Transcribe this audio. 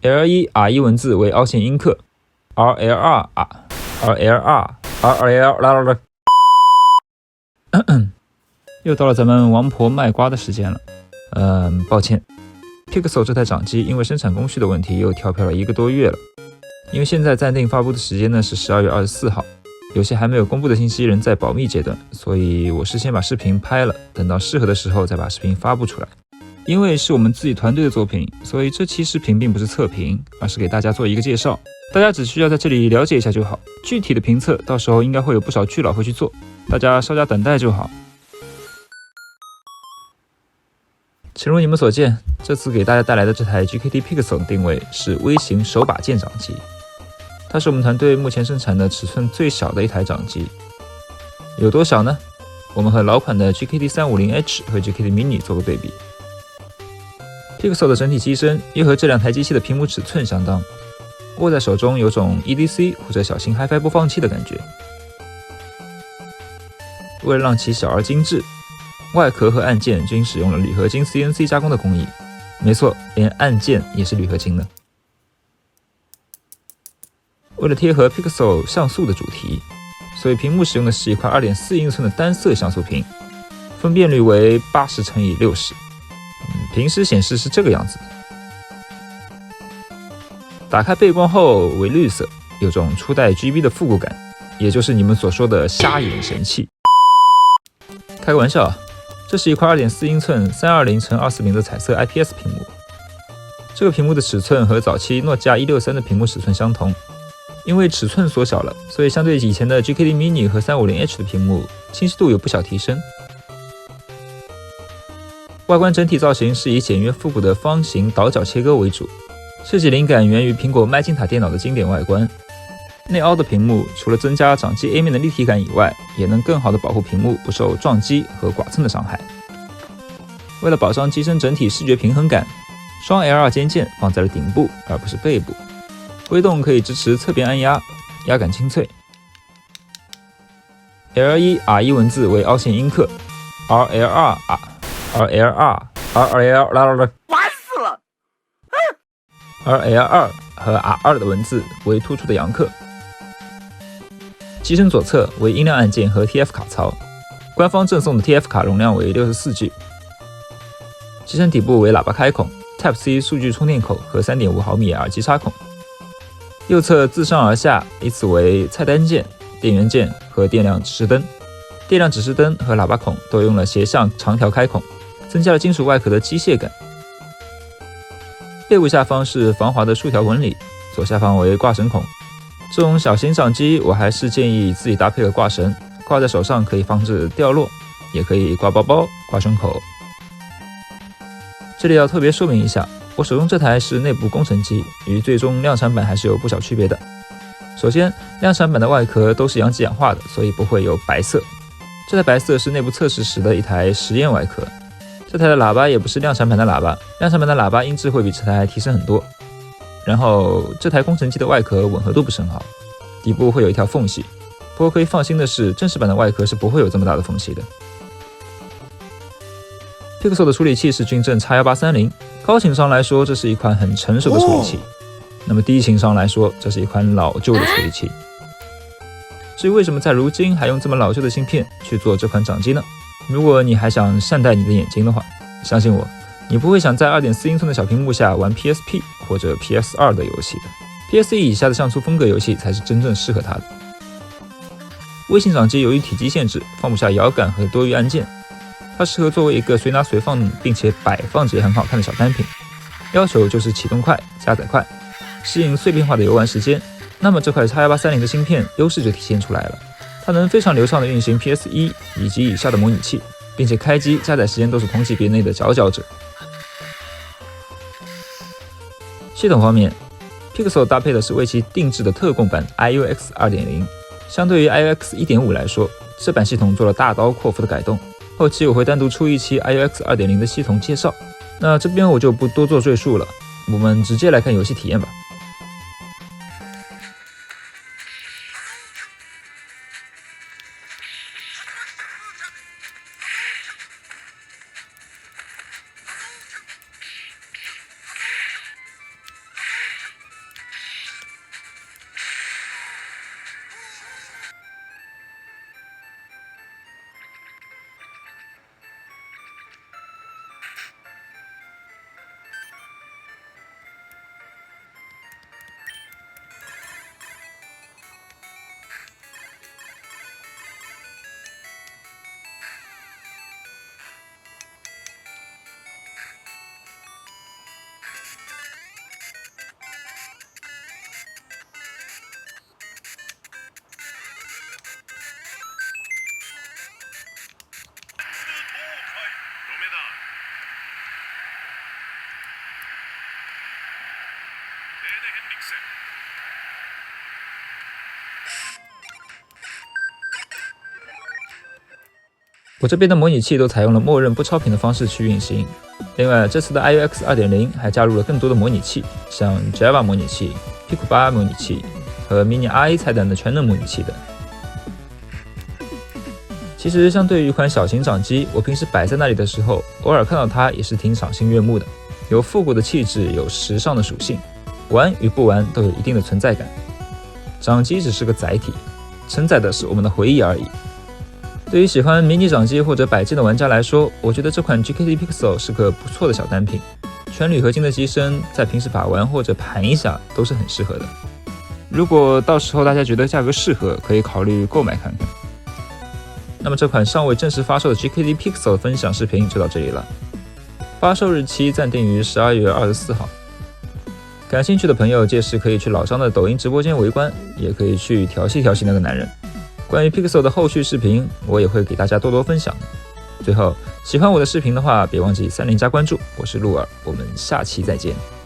L1R1 文字为凹陷阴刻 RLR。又到了咱们王婆卖瓜的时间了。抱歉 Pixel 这台掌机因为生产工序的问题又跳票了1个多月了。因为现在暂定发布的时间呢是12月24号，有些还没有公布的信息仍在保密阶段，所以我是先把视频拍了，等到适合的时候再把视频发布出来。因为是我们自己团队的作品，所以这期视频并不是测评，而是给大家做一个介绍，大家只需要在这里了解一下就好。具体的评测到时候应该会有不少巨佬会去做，大家稍加等待就好。诚如你们所见，这次给大家带来的这台 GKT Pixel 的定位是微型手把键掌机，它是我们团队目前生产的尺寸最小的一台掌机。有多小呢？我们和老款的 GKT 350H 和 GKT Mini 做个对比。Pixel 的整体机身又和这两台机器的屏幕尺寸相当，握在手中有种 EDC 或者小型 HiFi 播放器的感觉。为了让其小而精致，外壳和按键均使用了铝合金 CNC 加工的工艺，没错，连按键也是铝合金的。为了贴合 Pixel 像素的主题，所以屏幕使用的是一块 2.4 英寸的单色像素屏，分辨率为80×60。平时显示是这个样子的。打开背光后为绿色，有种初代 GB 的复古感，也就是你们所说的瞎眼神器。开个玩笑啊，这是一块 2.4 英寸 320×240的彩色 IPS 屏幕。这个屏幕的尺寸和早期诺基亚163的屏幕尺寸相同，因为尺寸缩小了，所以相对以前的 GKT Mini 和 350H 的屏幕，清晰度有不小提升。外观整体造型是以简约复古的方形倒角切割为主，设计灵感源于苹果麦金塔电脑的经典外观。内凹的屏幕除了增加掌机 A 面的立体感以外，也能更好的保护屏幕不受撞击和剐蹭的伤害。为了保障机身整体视觉平衡感，双 L2 肩键放在了顶部而不是背部，挥动可以支持侧边按压，压感清脆。L1R1 文字为凹陷阴刻 RLR。烦死了！RL2 和 R2 的文字为突出的阳刻。机身左侧为音量按键和 TF 卡槽，官方赠送的 TF 卡容量为64G。机身底部为喇叭开孔、Type-C 数据充电口和 3.5 毫米耳机插孔。右侧自上而下依次为菜单键、电源键和电量指示灯。电量指示灯和喇叭孔都用了斜向长条开孔，增加了金属外壳的机械感。背部下方是防滑的竖条纹理，左下方为挂绳孔。这种小型掌机我还是建议自己搭配个挂绳，挂在手上可以防止掉落，也可以挂包包、挂胸口。这里要特别说明一下，我手中这台是内部工程机，与最终量产版还是有不小区别的。首先，量产版的外壳都是阳极氧化的，所以不会有白色。这台白色是内部测试时的一台实验外壳。这台的喇叭也不是量产版的喇叭，量产版的喇叭音质会比这台提升很多。然后这台工程机的外壳吻合度不是很好，底部会有一条缝隙。不过可以放心的是，正式版的外壳是不会有这么大的缝隙的。Pixel 的处理器是军政 X1830， 高情商来说，这是一款很成熟的处理器。那么低情商来说，这是一款老旧的处理器。至于为什么在如今还用这么老旧的芯片去做这款掌机呢？如果你还想善待你的眼睛的话，相信我，你不会想在 2.4 英寸的小屏幕下玩 PSP 或者 PS2 的游戏的。PS1 以下的像素风格游戏才是真正适合它的。微型掌机由于体积限制，放不下摇杆和多余按键，它适合作为一个随拿随放并且摆放着也很好看的小单品。要求就是启动快、加载快，适应碎片化的游玩时间。那么这块 X1830 的芯片优势就体现出来了，它能非常流畅地运行 PS1 以及以下的模拟器，并且开机加载时间都是同级别内的佼佼者。系统方面， Pixel 搭配的是为其定制的特供版 IUX 2.0， 相对于 IUX 1.5 来说，这版系统做了大刀阔斧的改动，后期我会单独出一期 IUX 2.0 的系统介绍，那这边我就不多做赘述了，我们直接来看游戏体验吧。我这边的模拟器都采用了默认不超频的方式去运行。另外，这次的 IUX 2.0 还加入了更多的模拟器，像 Java 模拟器、Pico 8模拟器和 Mini RA 菜单的全能模拟器等。其实，相对于一款小型掌机，我平时摆在那里的时候，偶尔看到它也是挺赏心悦目的，有复古的气质，有时尚的属性，玩与不玩都有一定的存在感。掌机只是个载体，承载的是我们的回忆而已。对于喜欢迷你掌机或者摆件的玩家来说，我觉得这款 GKT Pixel 是个不错的小单品，全铝合金的机身，在平时把玩或者盘一下都是很适合的。如果到时候大家觉得价格适合，可以考虑购买看看。那么这款尚未正式发售的 GKT Pixel 的分享视频就到这里了，发售日期暂定于12月24号。感兴趣的朋友届时可以去老张的抖音直播间围观，也可以去调戏调戏那个男人。关于 Pixel 的后续视频，我也会给大家多多分享。最后，喜欢我的视频的话，别忘记30加关注。我是鹿儿，我们下期再见。